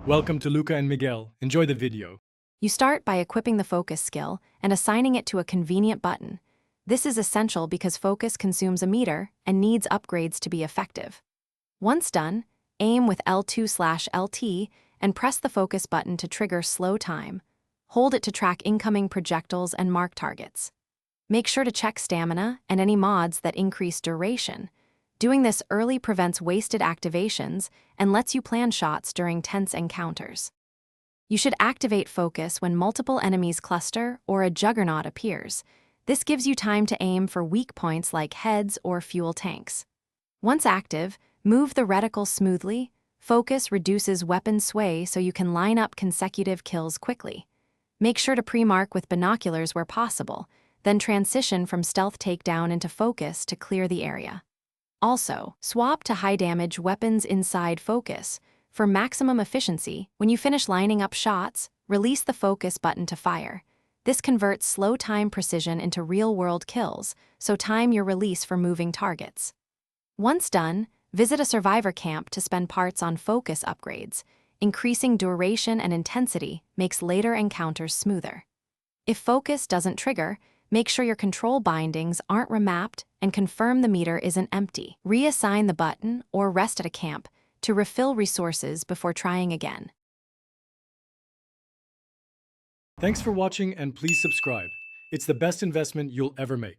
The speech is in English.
Welcome to Luca and Miguel. Enjoy the video. You start by equipping the focus skill and assigning it to a convenient button. This is essential because focus consumes a meter and needs upgrades to be effective. Once done, aim with L2/LT and press the focus button to trigger slow time. Hold it to track incoming projectiles and mark targets. Make sure to check stamina and any mods that increase duration. Doing this early prevents wasted activations and lets you plan shots during tense encounters. You should activate focus when multiple enemies cluster or a juggernaut appears. This gives you time to aim for weak points like heads or fuel tanks. Once active, move the reticle smoothly. Focus reduces weapon sway so you can line up consecutive kills quickly. Make sure to pre-mark with binoculars where possible, then transition from stealth takedown into focus to clear the area. Also, swap to high-damage weapons inside focus. For maximum efficiency, when you finish lining up shots, release the focus button to fire. This converts slow time precision into real-world kills, so time your release for moving targets. Once done, visit a survivor camp to spend parts on focus upgrades. Increasing duration and intensity makes later encounters smoother. If focus doesn't trigger, make sure your control bindings aren't remapped and confirm the meter isn't empty. Reassign the button or rest at a camp to refill resources before trying again. Thanks for watching and please subscribe. It's the best investment you'll ever make.